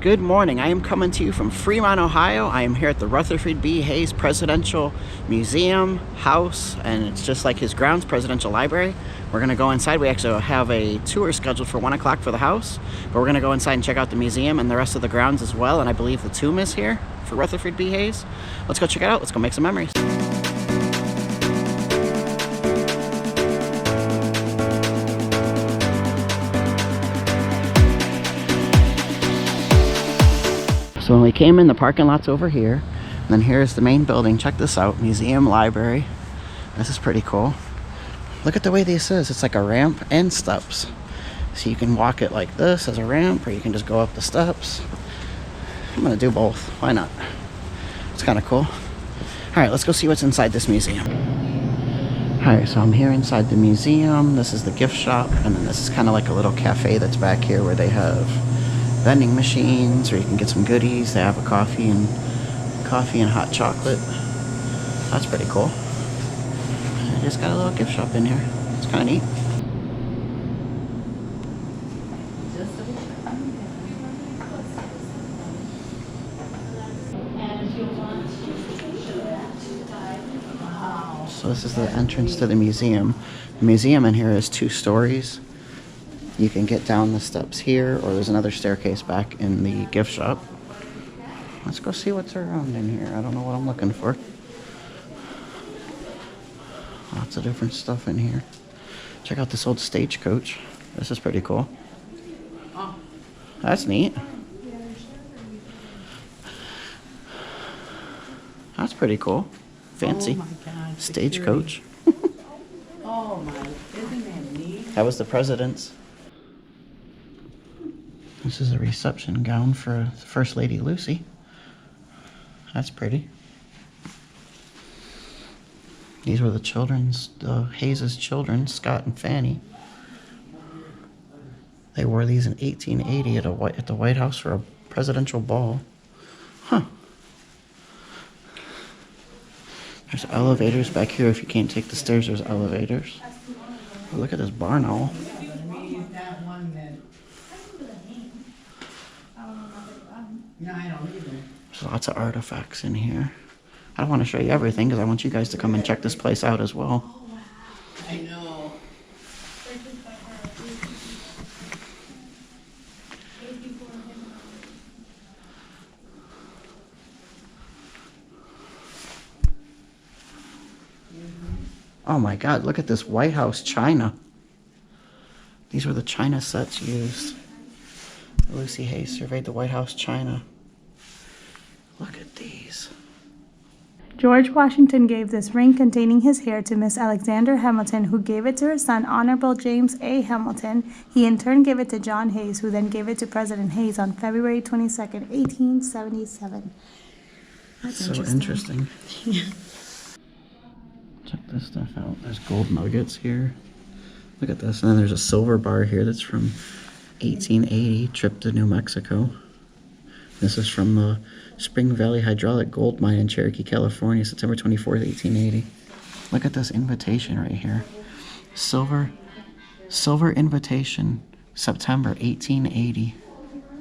Good morning. I am coming to you from Fremont, Ohio. I am here at the Rutherford B Hayes Presidential Museum House, and it's just like his grounds, Presidential Library. We're going to go inside. We actually have a tour scheduled for 1 o'clock for the house, but we're going to go inside and check out the museum and the rest of the grounds as well, and I believe the tomb is here for Rutherford B Hayes. Let's go check it out. Let's go make some memories. So when we came in, the parking lot's over here. And then here's the main building. Check this out. Museum, library. This is pretty cool. Look at the way this is. It's like a ramp and steps. So you can walk it like this as a ramp, or you can just go up the steps. I'm gonna do both. Why not? It's kind of cool. All right, let's go see what's inside this museum. All right, so I'm here inside the museum. This is the gift shop. And then this is kind of like a little cafe that's back here where they have vending machines, or you can get some goodies. They have a coffee and hot chocolate. That's pretty cool. I just got a little gift shop in here. It's kind of neat. So this is the entrance to the museum. The museum in here is 2 stories. You can get down the steps here, or there's another staircase back in the gift shop. Let's go see what's around in here. I don't know what I'm looking for. Lots of different stuff in here. Check out this old stagecoach. This is pretty cool. That's neat. That's pretty cool. Fancy. Oh my God, stagecoach. Oh my, isn't that neat? That was the president's. This is a reception gown for First Lady Lucy. That's pretty. These were the Hayes' children, Scott and Fanny. They wore these in 1880 at the White House for a presidential ball. Huh. There's elevators back here. If you can't take the stairs, there's elevators. Oh, look at this barn owl. No, I don't either. There's lots of artifacts in here. I don't want to show you everything because I want you guys to come and check this place out as well. I know. Oh my God, look at this White House china. These were the china sets used. Lucy Hayes surveyed the White House china. Look at these. George Washington gave this ring containing his hair to Miss Alexander Hamilton, who gave it to her son, Honorable James A. Hamilton. He in turn gave it to John Hayes, who then gave it to President Hayes on February 22nd, 1877. That's so interesting. Check this stuff out. There's gold nuggets here. Look at this. And then there's a silver bar here that's from 1880, trip to New Mexico. This is from the Spring Valley Hydraulic Gold Mine in Cherokee, California, September 24th, 1880. Look at this invitation right here. Silver invitation, September 1880.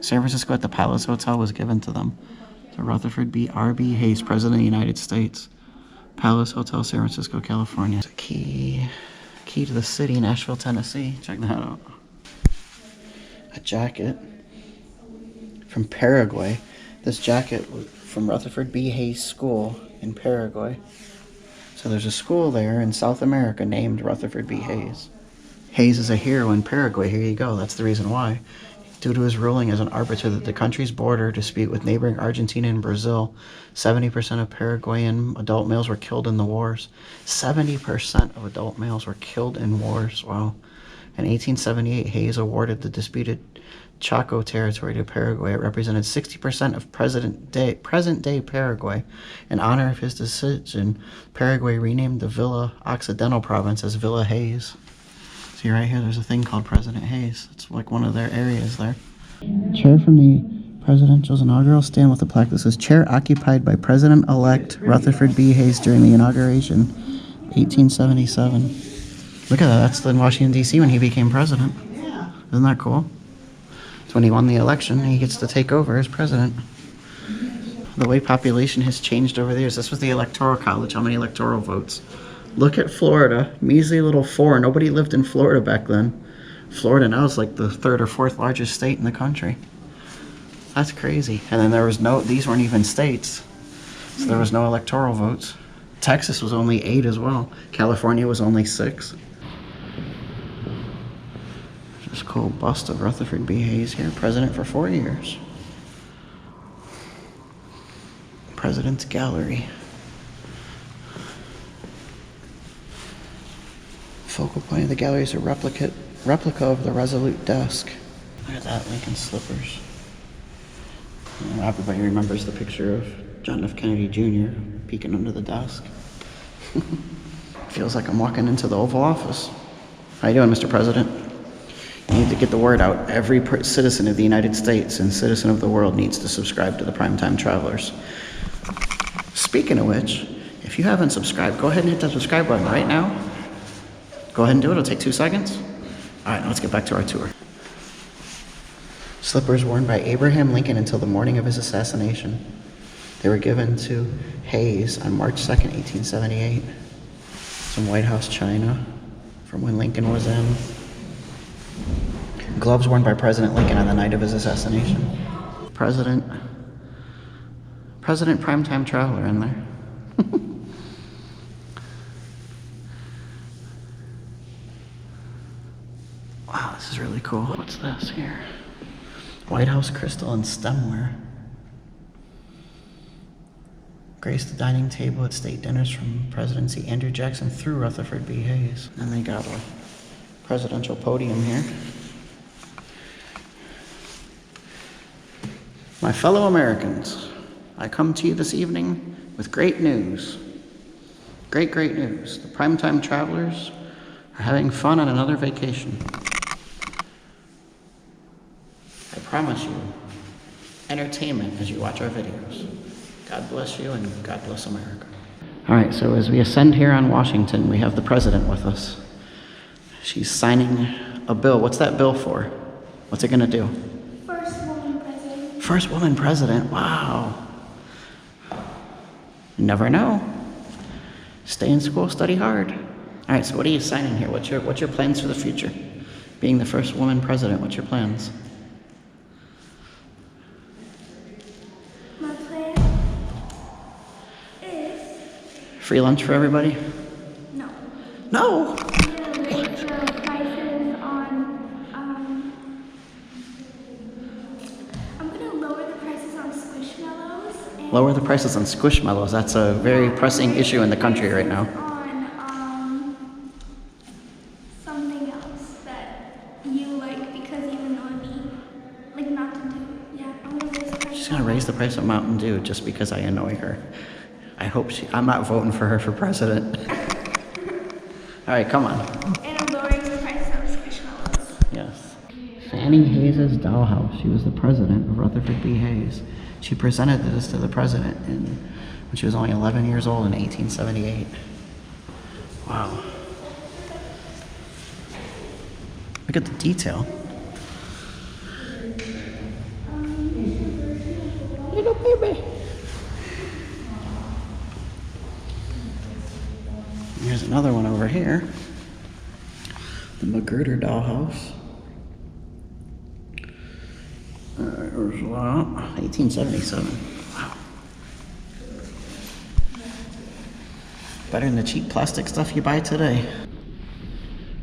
San Francisco at the Palace Hotel was given to them. To Rutherford B. R.B. Hayes, President of the United States. Palace Hotel, San Francisco, California. It's a key to the city, Nashville, Tennessee. Check that out. A jacket from Paraguay. This jacket was from Rutherford B. Hayes School in Paraguay. So there's a school there in South America named Rutherford B. Hayes. Hayes is a hero in Paraguay. Here you go. That's the reason why. Due to his ruling as an arbiter that the country's border dispute with neighboring Argentina and Brazil, 70% of Paraguayan adult males were killed in the wars. 70% of adult males were killed in wars. Wow. In 1878, Hayes awarded the disputed Chaco territory to Paraguay. It represented 60% of present-day Paraguay. In honor of his decision, Paraguay renamed the Villa Occidental province as Villa Hayes. See right here, there's a thing called President Hayes. It's like one of their areas there. Chair from the presidential's inaugural stand with a plaque that says, "Chair occupied by President-elect Rutherford B. Hayes during the inauguration, 1877. Look at that. That's in Washington, D.C. when he became president. Yeah. Isn't that cool? So when he won the election, he gets to take over as president. The way population has changed over the years. This was the Electoral College. How many electoral votes? Look at Florida. Measly little 4. Nobody lived in Florida back then. Florida now is like the 3rd or 4th largest state in the country. That's crazy. And then there was these weren't even states. So there was no electoral votes. Texas was only 8 as well. California was only 6. Just cool bust of Rutherford B. Hayes here, president for 4 years. President's Gallery. Focal point of the gallery is a replica of the Resolute desk. Look at that, Lincoln slippers. Everybody remembers the picture of John F. Kennedy Jr. peeking under the desk. Feels like I'm walking into the Oval Office. How you doing, Mr. President? You need to get the word out. Every citizen of the United States and citizen of the world needs to subscribe to the Primetime Travelers. Speaking of which, if you haven't subscribed, go ahead and hit that subscribe button right now. Go ahead and do it. It'll take 2 seconds. All right, now let's get back to our tour. Slippers worn by Abraham Lincoln until the morning of his assassination. They were given to Hayes on March 2nd, 1878. Some White House china from when Lincoln was in. Gloves worn by President Lincoln on the night of his assassination. President Primetime Traveler in there. Wow, this is really cool. What's this here? White House crystal and stemware. Graced the dining table at state dinners from Presidency Andrew Jackson through Rutherford B. Hayes. And they got a presidential podium here. My fellow Americans, I come to you this evening with great news. Great news. The Primetime Travelers are having fun on another vacation. I promise you, entertainment as you watch our videos. God bless you and God bless America. All right, so as we ascend here on Washington, we have the president with us. She's signing a bill. What's that bill for? What's it gonna do? First woman president. First woman president, wow. You never know. Stay in school, study hard. All right, so what are you signing here? What's your plans for the future? Being the first woman president, what's your plans? My plan is... Free lunch for everybody? No. No! I'm gonna raise the prices on, I'm gonna lower the prices on Squishmallows. And Lower the prices on Squishmallows. That's a very pressing issue in the country right now. on, something else that you like because you annoy me. Like Mountain Dew. Yeah, I'm gonna raise the price. She's gonna raise the price of Mountain Dew just because I annoy her. I'm not voting for her for president. All right, come on. And I'm lowering the price of Squishmallows. Yes. Fannie Hayes' dollhouse. She was the president of Rutherford B. Hayes. She presented this to the president when she was only 11 years old in 1878. Wow. Look at the detail. Little baby. Here's another one over here. The Magruder dollhouse. There's 1877. Wow. Better than the cheap plastic stuff you buy today.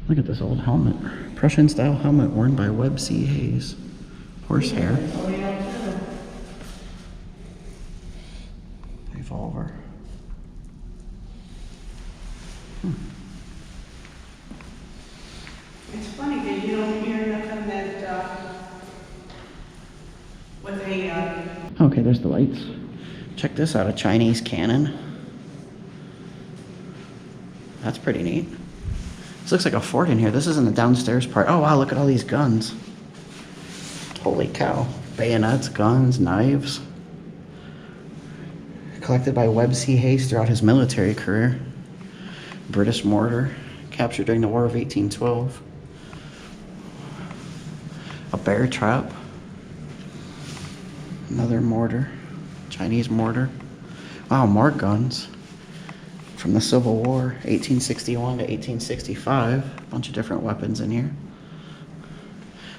Look at this old helmet. Prussian style helmet worn by Webb C. Hayes. Horsehair. Revolver. It's funny that you don't hear nothing that, with a, Okay, there's the lights. Check this out, a Chinese cannon. That's pretty neat. This looks like a fort in here. This is in the downstairs part. Oh wow, look at all these guns. Holy cow. Bayonets, guns, knives. Collected by Webb C. Hayes throughout his military career. British mortar, captured during the War of 1812. A bear trap. Another mortar. Chinese mortar. Wow, more guns. From the Civil War, 1861 to 1865. A bunch of different weapons in here.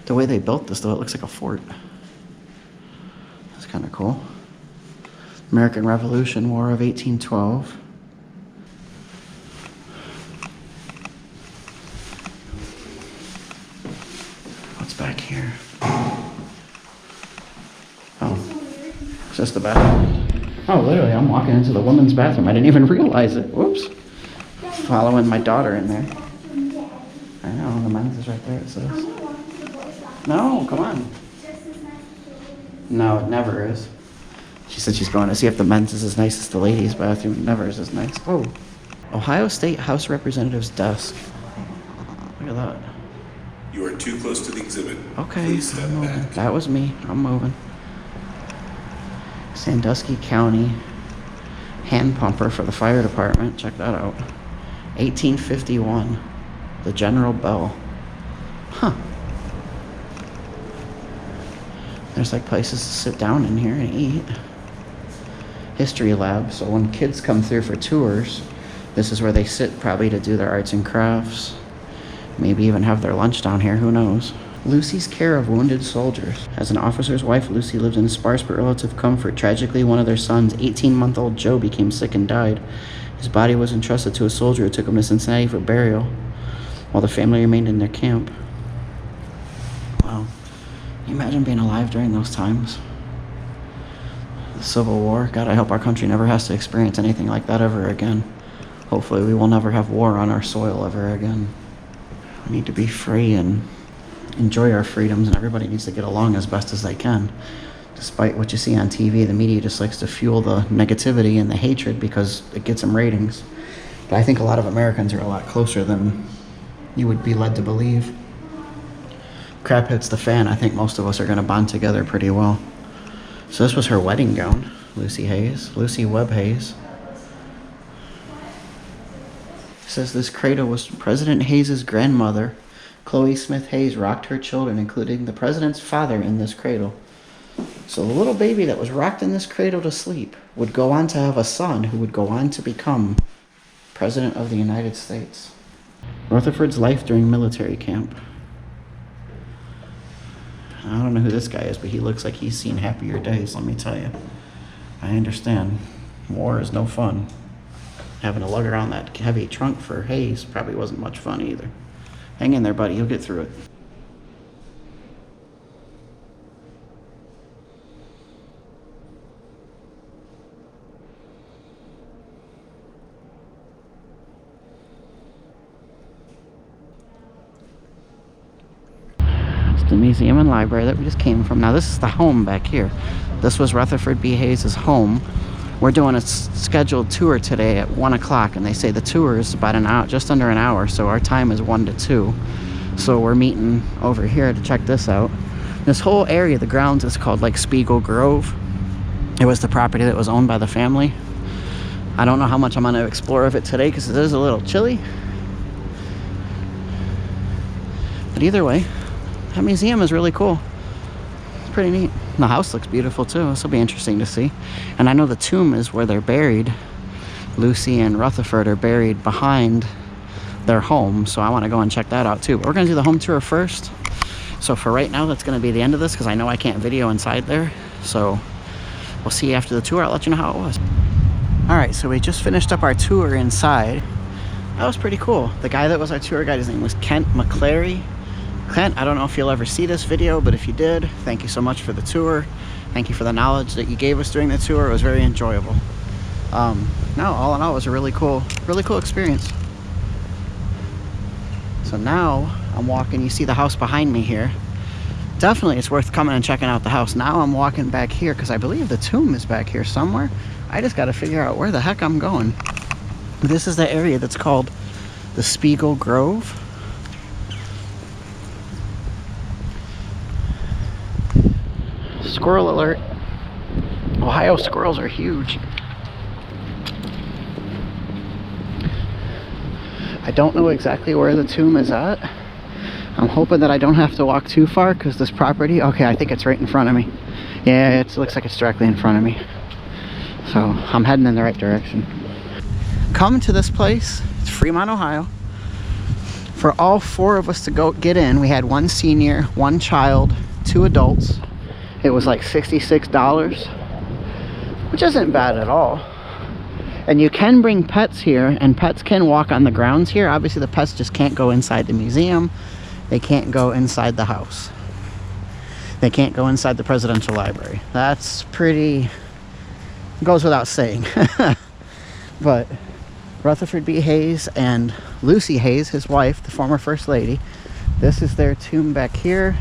The way they built this, though, it looks like a fort. That's kind of cool. American Revolution, War of 1812. What's back here? Oh, it's just the bathroom. Oh, literally, I'm walking into the women's bathroom. I didn't even realize it. Whoops. Following my daughter in there. I know, the men's is right there, it says. No, come on. No, it never is. She said she's going to see if the men's is as nice as the ladies' bathroom. It never is as nice. Oh, Ohio State House Representative's desk. Look at that. You are too close to the exhibit. Okay, Please step I'm moving. back. That was me. I'm moving. Sandusky County hand pumper for the fire department. Check that out. 1851. The General Bell. Huh. There's like places to sit down in here and eat. History lab. So when kids come through for tours, this is where they sit probably to do their arts and crafts. Maybe even have their lunch down here. Who knows? Lucy's care of wounded soldiers. As an officer's wife, Lucy lived in sparse but relative comfort. Tragically, one of their sons, 18-month-old Joe, became sick and died. His body was entrusted to a soldier who took him to Cincinnati for burial, while the family remained in their camp. Wow. Can you imagine being alive during those times? The Civil War. God, I hope our country never has to experience anything like that ever again. Hopefully we will never have war on our soil ever again. We need to be free and enjoy our freedoms, and everybody needs to get along as best as they can. Despite what you see on TV, the media just likes to fuel the negativity and the hatred because it gets them ratings. But I think a lot of Americans are a lot closer than you would be led to believe. Crap hits the fan, I think most of us are going to bond together pretty well. So this was her wedding gown, Lucy Hayes, Lucy Webb Hayes. It says this cradle was President Hayes' grandmother. Chloe Smith Hayes rocked her children, including the president's father, in this cradle. So the little baby that was rocked in this cradle to sleep would go on to have a son who would go on to become President of the United States. Rutherford's life during military camp. I don't know who this guy is, but he looks like he's seen happier days, let me tell you. I understand. War is no fun. Having to lug around that heavy trunk for Hayes probably wasn't much fun either. Hang in there, buddy. You'll get through it. It's the museum and library that we just came from. Now, this is the home back here. This was Rutherford B. Hayes' home. We're doing a scheduled tour today at 1 o'clock, and they say the tour is about an hour, just under an hour, so our time is 1 to 2. So we're meeting over here to check this out. This whole area, the grounds, is called like Spiegel Grove. It was the property that was owned by the family. I don't know how much I'm going to explore of it today because it is a little chilly. But either way, that museum is really cool. It's pretty neat. The house looks beautiful too. This will be interesting to see. And I know the tomb is where they're buried. Lucy and Rutherford are buried behind their home, so I want to go and check that out too. But we're going to do the home tour first. So for right now, that's going to be the end of this because I know I can't video inside there. So we'll see you after the tour. I'll let you know how it was. All right, so we just finished up our tour inside. That was pretty cool. The guy that was our tour guide, his name was Kent McClary. Kent, I don't know if you'll ever see this video, but if you did, thank you so much for the tour. Thank you for the knowledge that you gave us during the tour. It was very enjoyable. No, all in all, it was a really cool experience. So now I'm walking, you see the house behind me here. Definitely it's worth coming and checking out the house. Now I'm walking back here because I believe the tomb is back here somewhere. I just got to figure out where the heck I'm going. This is the area that's called the Spiegel Grove. Squirrel alert. Ohio squirrels are huge. I don't know exactly where the tomb is at, I'm hoping that I don't have to walk too far because this property, okay, I think it's right in front of me. Yeah, it looks like it's directly in front of me. So I'm heading in the right direction. Come to this place, it's Fremont, Ohio. For all 4 of us to go get in, we had 1 senior, 1 child, 2 adults. It was like $66, which isn't bad at all. And you can bring pets here, and pets can walk on the grounds here. Obviously the pets just can't go inside the museum. They can't go inside the house. They can't go inside the presidential library. That's pretty, goes without saying. But Rutherford B. Hayes and Lucy Hayes, his wife, the former First Lady, this is their tomb back here.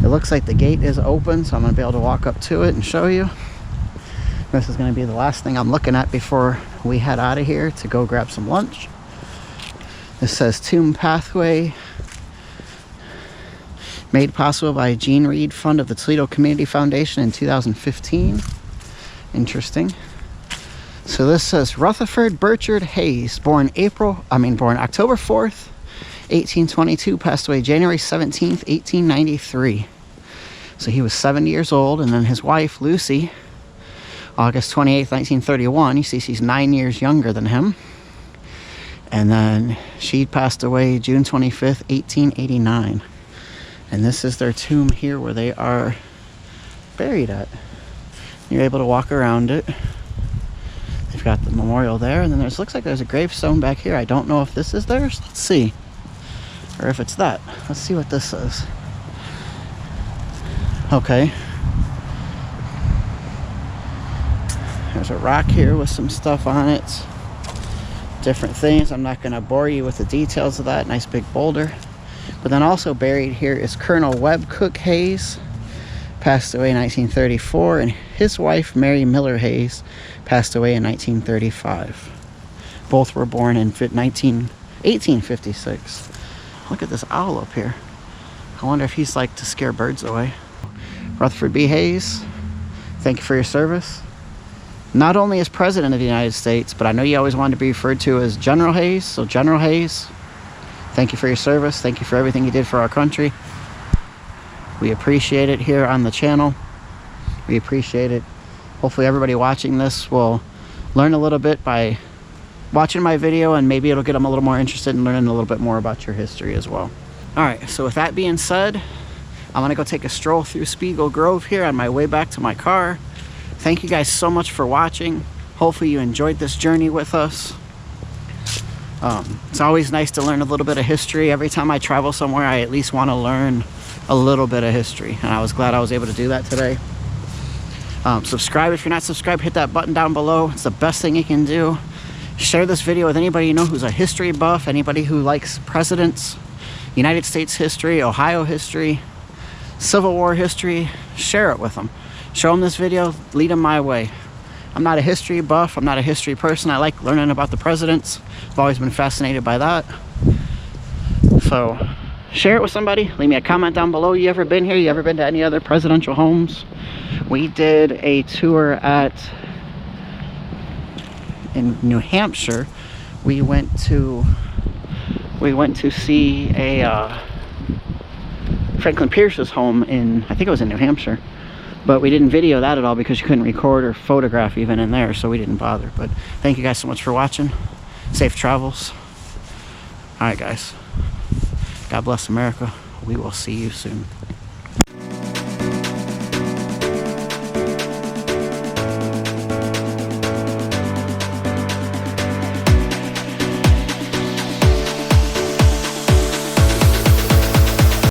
It looks like the gate is open, so I'm going to be able to walk up to it and show you. This is going to be the last thing I'm looking at before we head out of here to go grab some lunch. This says Tomb Pathway, made possible by Gene Reed Fund of the Toledo Community Foundation in 2015. Interesting. So this says Rutherford Burchard Hayes, born October 4th, 1822, passed away January 17th, 1893. So he was 70 years old, and then his wife, Lucy, August 28th, 1931. You see she's 9 years younger than him. And then she passed away June 25th, 1889. And this is their tomb here where they are buried at. You're able to walk around it. They've got the memorial there, and then looks like there's a gravestone back here. I don't know if this is theirs. Let's see. Or if it's that. Let's see what this says. Okay. There's a rock here with some stuff on it. Different things. I'm not going to bore you with the details of that. Nice big boulder. But then also buried here is Colonel Webb Cook Hayes, passed away in 1934, and his wife, Mary Miller Hayes, passed away in 1935. Both were born in 1856. Look at this owl up here. I wonder if he's like to scare birds away. Rutherford B. Hayes, thank you for your service. Not only as President of the United States, but I know you always wanted to be referred to as General Hayes, so General Hayes, thank you for your service. Thank you for everything you did for our country. We appreciate it here on the channel. We appreciate it. Hopefully everybody watching this will learn a little bit by watching my video, and maybe it'll get them a little more interested in learning a little bit more about your history as well. All right, so with that being said, I'm gonna go take a stroll through Spiegel Grove here on my way back to my car. Thank you guys so much for watching. Hopefully you enjoyed this journey with us. It's always nice to learn a little bit of history. Every time I travel somewhere, I at least want to learn a little bit of history, and I was glad I was able to do that today. Subscribe if you're not subscribed. Hit that button down below. It's the best thing you can do. Share this video with anybody you know who's a history buff, anybody who likes presidents, United States history, Ohio history, Civil War history. Share it with them. Show them this video, lead them my way. I'm not a history buff, I'm not a history person. I like learning about the presidents. I've always been fascinated by that. So share it with somebody. Leave me a comment down below. You ever been here? You ever been to any other presidential homes? We did a tour in New Hampshire. We went to see a Franklin Pierce's home in, I think it was in New Hampshire. But we didn't video that at all because you couldn't record or photograph even in there, so we didn't bother. But thank you guys so much for watching. Safe travels. All right, guys. God bless America. We will see you soon.